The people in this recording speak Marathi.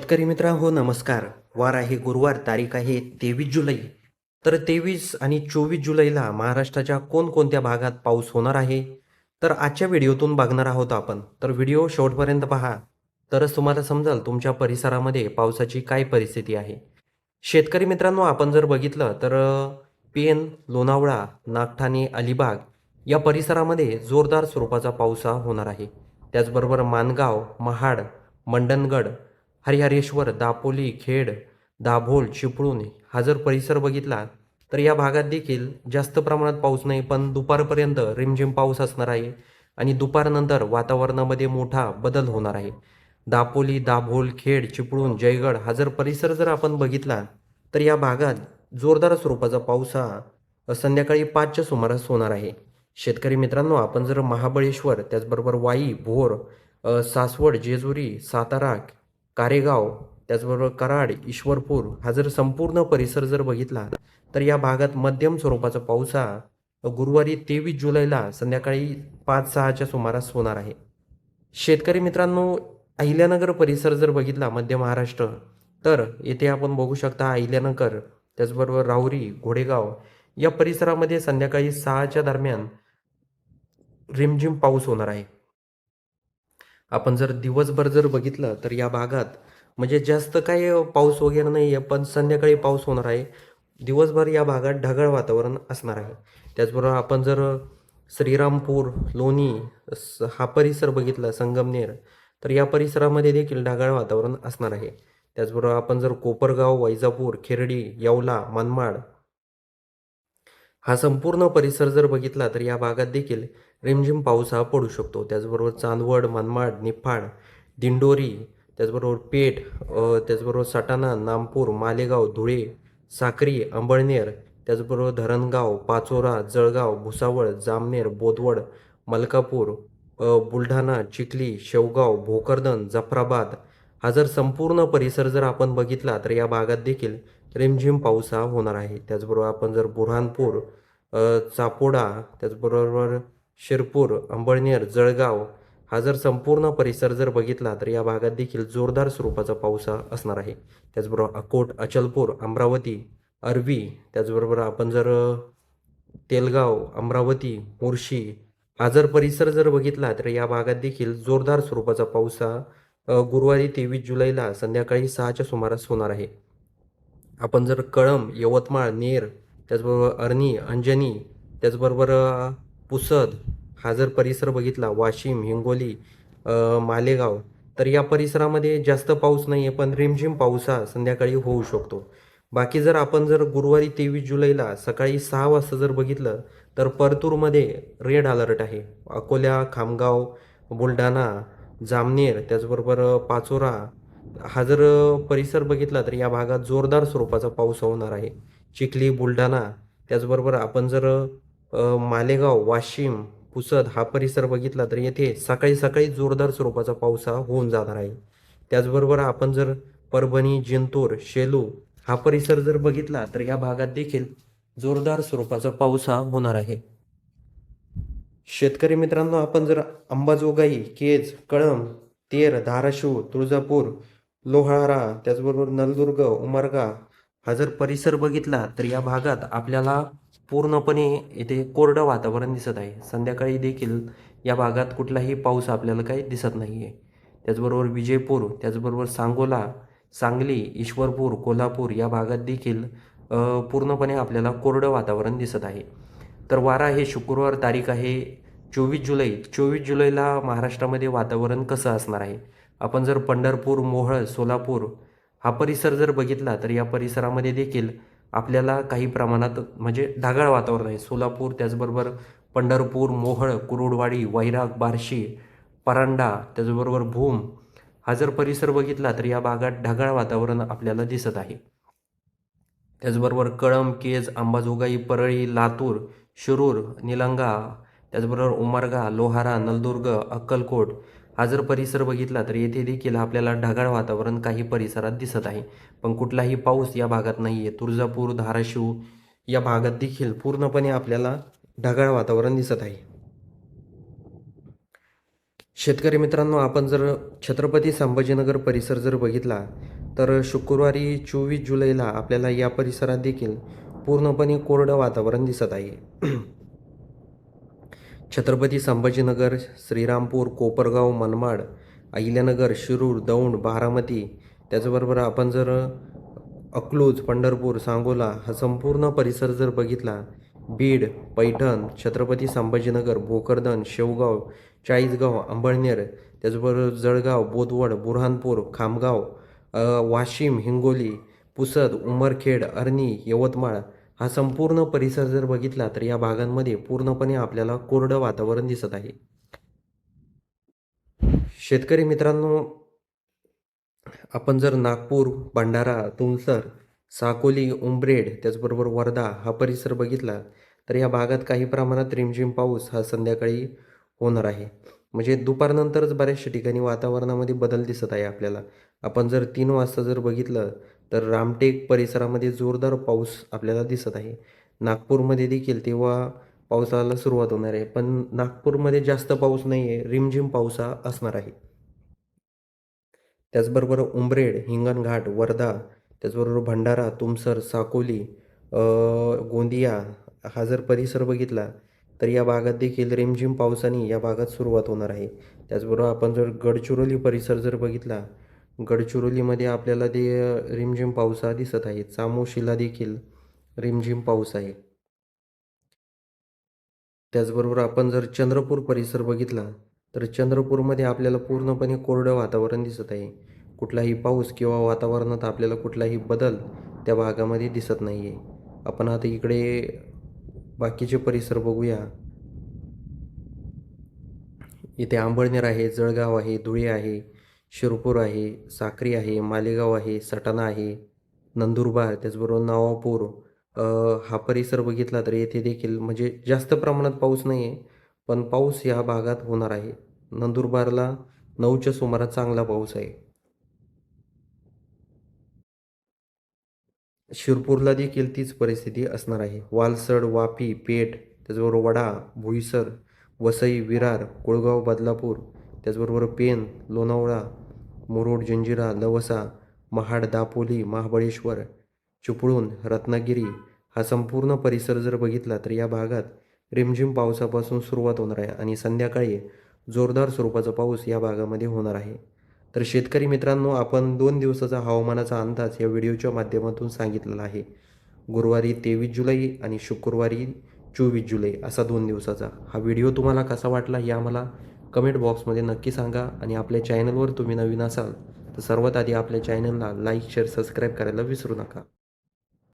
शेतकरी मित्रांनो नमस्कार. वार आहे गुरुवार, तारीख आहे 23 जुलै. तर 23 आणि 24 जुलैला महाराष्ट्राच्या कोणकोणत्या भागात पाऊस होणार आहे? तर आजच्या व्हिडिओतून बघणार आहोत आपण. तर व्हिडिओ शेवटपर्यंत पहा. तरच तुम्हाला समजेल तुमच्या परिसरामध्ये पावसाची काय परिस्थिती आहे. शेतकरी मित्रांनो आपण जर बघितलं तर पेन, लोणावळा, नागठाणे, अलिबाग या परिसरामध्ये जोरदार स्वरूपाचा पाऊस हा होणार आहे. त्याचबरोबर माणगाव, महाड, मंडणगड, हरिहरेश्वर, दापोली, खेड, दाभोळ, चिपळूण हा जर परिसर बघितला तर या भागात देखील जास्त प्रमाणात पाऊस नाही, पण दुपारपर्यंत रिमझिम पाऊस असणार आहे आणि दुपारनंतर वातावरणामध्ये मोठा बदल होणार आहे. दापोली, दाभोळ, खेड, चिपळूण, जयगड हा जर परिसर जर आपण बघितला तर या भागात जोरदार स्वरूपाचा पाऊस हा संध्याकाळी 5च्या सुमारास होणार आहे. शेतकरी मित्रांनो आपण जर महाबळेश्वर, त्याचबरोबर वाई, भोर, सासवड, जेजुरी, सातारा, कारेगाव, त्याचबरोबर कराड, ईश्वरपूर हा जर संपूर्ण परिसर जर बघितला तर या भागात मध्यम स्वरूपाचा पाऊस हा गुरुवारी 23 जुलैला संध्याकाळी 5-6च्या सुमारास होणार आहे. शेतकरी मित्रांनो अहिल्यानगर परिसर जर बघितला मध्य महाराष्ट्र तर येथे आपण बघू शकता अहिल्यानगर, त्याचबरोबर राहुरी, घोडेगाव या परिसरामध्ये संध्याकाळी 6च्या दरम्यान रिमझिम पाऊस होणार आहे. आपण जर दिवसभर जर बघितलं तर या भागात म्हणजे जास्त काही पाऊस वगैरे नाही आहे, पण संध्याकाळी पाऊस होणार आहे. दिवसभर या भागात ढगाळ वातावरण असणार आहे. त्याचबरोबर आपण जर श्रीरामपूर, लोणी हा परिसर बघितला, संगमनेर, तर या परिसरामध्ये देखील ढगाळ वातावरण असणार आहे. त्याचबरोबर आपण जर कोपरगाव, वैजापूर, खिरडी, येवला, मनमाड हा संपूर्ण परिसर जर बघितला तर या भागात देखील रिमझिम पाऊस हा पडू शकतो. त्याचबरोबर चांदवड, मनमाड, निफाड, दिंडोरी, त्याचबरोबर पेठ, त्याचबरोबर सटाणा, नामपूर, मालेगाव, धुळे, साक्री, अंबळनेर, त्याचबरोबर धरणगाव, पाचोरा, जळगाव, भुसावळ, जामनेर, बोदवड, मलकापूर, बुलढाणा, चिखली, शेवगाव, भोकरदन, जाफराबाद हा जर संपूर्ण परिसर जर आपण बघितला तर या भागात देखील रिमझिम पाऊस हा होणार आहे. त्याचबरोबर आपण जर बुऱ्हाणपूर, चापोडा, त्याचबरोबर शिरपूर, अंबळनेर, जळगाव हा जर संपूर्ण परिसर जर बघितला तर या भागात देखील जोरदार स्वरूपाचा पाऊस हा असणार आहे. त्याचबरोबर अकोट, अचलपूर, अमरावती, अरवी, त्याचबरोबर आपण जर तेलगाव, अमरावती, मुर्शी हा जर परिसर जर बघितला तर या भागात देखील जोरदार स्वरूपाचा पाऊस हा गुरुवारी 23 जुलैला संध्याकाळी 6च्या सुमारास होणार आहे. आपण जर कळंब, यवतमाळ, नेर, त्याचबरोबर अरणी, अंजनी, त्याचबरोबर पुसद हा जर परिसर बघितला, वाशिम, हिंगोली, मालेगाव, तर या परिसरामध्ये जास्त पाऊस नाही आहे, पण रिमझिम पाऊस हा संध्याकाळी होऊ शकतो. बाकी जर आपण जर गुरुवारी 23 जुलैला सकाळी 6 वाजता जर बघितलं तर परतूरमध्ये रेड अलर्ट आहे. अकोला, खामगाव, बुलढाणा, जामनेर, त्याचबरोबर पाचोरा हा जर परिसर बघितला तर या भागात जोरदार स्वरूपाचा पाऊस होणार आहे. चिखली, बुलढाणा, त्याचबरोबर आपण जर मालेगाव, वाशिम, पुसद हा परिसर बघितला तर येथे सकाळी सकाळी जोरदार स्वरूपाचा पाऊस हा होऊन जाणार आहे. त्याचबरोबर आपण जर परभणी, जिंतूर, शेलू हा परिसर जर बघितला तर या भागात देखील जोरदार स्वरूपाचा पाऊस हा होणार आहे. शेतकरी मित्रांनो आपण जर अंबाजोगाई, केज, कळंब, तेर, धाराशिव, तुळजापूर, लोहारा, त्याचबरोबर नलदुर्ग, उमरगा हा जर परिसर बघितला तर या भागात आपल्याला पूर्णपणे इथे कोरडं वातावरण दिसत आहे. संध्याकाळी देखील या भागात कुठलाही पाऊस आपल्याला काही दिसत नाही आहे. त्याचबरोबर विजयपूर, त्याचबरोबर सांगोला, सांगली, ईश्वरपूर, कोल्हापूर या भागात देखील पूर्णपणे आपल्याला कोरडं वातावरण दिसत आहे. तर वार आहे शुक्रवार, तारीख आहे 24 जुलै. 24 जुलैला महाराष्ट्रामध्ये वातावरण कसं असणार आहे? आपण जर पंढरपूर, मोहोळ, सोलापूर हा परिसर जर बघितला तर या परिसरामध्ये देखील आपल्याला काही प्रमाणात म्हणजे ढगाळ वातावरण आहे. सोलापूर, त्याचबरोबर पंढरपूर, मोहोळ, कुरुडवाडी, वैराग, बार्शी, परांडा, त्याचबरोबर भूम हा जर परिसर बघितला तर या भागात ढगाळ वातावरण आपल्याला दिसत आहे. त्याचबरोबर कळंब, केज, अंबाजोगाई, परळी, लातूर, शिरूर, निलंगा, त्याचबरोबर उमरगा, लोहारा, नलदुर्ग, अक्कलकोट हा जर परिसर बघितला तर येथे देखील आपल्याला ढगाळ वातावरण काही परिसरात दिसत आहे, पण कुठलाही पाऊस या भागात नाही आहे. तुळजापूर, धाराशिव या भागात देखील पूर्णपणे आपल्याला ढगाळ वातावरण दिसत आहे. शेतकरी मित्रांनो आपण जर छत्रपती संभाजीनगर परिसर जर बघितला तर शुक्रवारी 24 जुलैला आपल्याला या परिसरात देखील पूर्णपणे कोरडं वातावरण दिसत आहे. छत्रपती संभाजीनगर, श्रीरामपूर, कोपरगाव, मनमाड, अहिल्यानगर, शिरूर, दौंड, बारामती, त्याचबरोबर आपण जर अकलूज, पंढरपूर, सांगोला हा संपूर्ण परिसर जर बघितला, बीड, पैठण, छत्रपती संभाजीनगर, भोकरदन, शेवगाव, चाळीसगाव, अंबळनेर, त्याचबरोबर जळगाव, बोदवड, बुऱ्हाणपूर, खामगाव, वाशिम, हिंगोली, पुसद, उमरखेड, अरणी, यवतमाळ हा संपूर्ण परिसर जर बघितला तर या भागांमध्ये पूर्णपणे आपल्याला कोरडं वातावरण दिसत आहे. शेतकरी मित्रांनो, आपण जर नागपूर, भंडारा, तुमसर, साकोली, उमरेड, त्याचबरोबर वर्धा हा परिसर बघितला तर या भागात काही प्रमाणात रिमझिम पाऊस हा संध्याकाळी होणार आहे. म्हणजे दुपारनंतरच बऱ्याचशा ठिकाणी वातावरणामध्ये बदल दिसत आहे आपल्याला. आपण जर 3 वाजता जर बघितलं तर रामटेक परिसरामध्ये जोरदार पाऊस आपल्याला दिसत आहे. नागपूरमध्ये देखील तेव्हा पावसाला सुरुवात होणार आहे. पण नागपूरमध्ये जास्त पाऊस नाही आहे, रिमझिम पाऊस हा असणार आहे. त्याचबरोबर उमरेड, हिंगणघाट, वर्धा, त्याचबरोबर भंडारा, तुमसर, साकोली, गोंदिया हा जर परिसर बघितला तर या भागात देखील रिमझिम पावसाने या भागात सुरुवात होणार आहे. त्याचबरोबर आपण जर गडचिरोली परिसर जर बघितला, गडचिरोलीमध्ये आपल्याला ते रिमझिम पाऊस हा दिसत आहे. चामोशीला देखील रिमझिम पाऊस आहे. त्याचबरोबर आपण जर चंद्रपूर परिसर बघितला, तर चंद्रपूरमध्ये आपल्याला पूर्णपणे कोरडं वातावरण दिसत आहे. कुठलाही पाऊस किंवा वातावरणात आपल्याला कुठलाही बदल त्या भागामध्ये दिसत नाही आहे. आपण आता इकडे बाकीचे परिसर बघूया. इथे अंबळनेर आहे, जळगाव आहे, धुळे आहे, शिरपूर आहे, साक्री आहे, मालेगाव आहे, सटाणा आहे, नंदुरबार, त्याचबरोबर नवापूर हा परिसर बघितला तर येथे देखील म्हणजे जास्त प्रमाणात पाऊस नाही आहे, पण पाऊस या भागात होणार आहे. नंदुरबारला 9च्या सुमारास चांगला पाऊस आहे. शिरपूरला देखील तीच परिस्थिती असणार आहे. वालसड, वापी, पेठ, त्याचबरोबर वडा, बोईसर, वसई, विरार, कोळगाव, बदलापूर, त्याचबरोबर पेण, लोणावळा, मुरुड, जंजिरा, लवसा, महाड, दापोली, महाबळेश्वर, चिपळूण, रत्नागिरी हा संपूर्ण परिसर जर बघितला तर या भागात रिमझिम पावसापासून सुरुवात होणार आहे आणि संध्याकाळी जोरदार स्वरूपाचा पाऊस या भागामध्ये होणार आहे. तर शेतकरी मित्रांनो, आपण 2 दिवसाचा हवामानाचा अंदाज या व्हिडिओच्या माध्यमातून सांगितलेला आहे. गुरुवारी 23 जुलै आणि शुक्रवारी 24 जुलै असा 2 दिवसाचा. हा व्हिडिओ तुम्हाला कसा वाटला हे आम्हाला कमेंट बॉक्समध्ये नक्की सांगा आणि आपल्या चॅनलवर तुम्ही नवीन असाल तर सर्वात आधी आपल्या चॅनलला लाईक, शेअर, सबस्क्राईब करायला विसरू नका.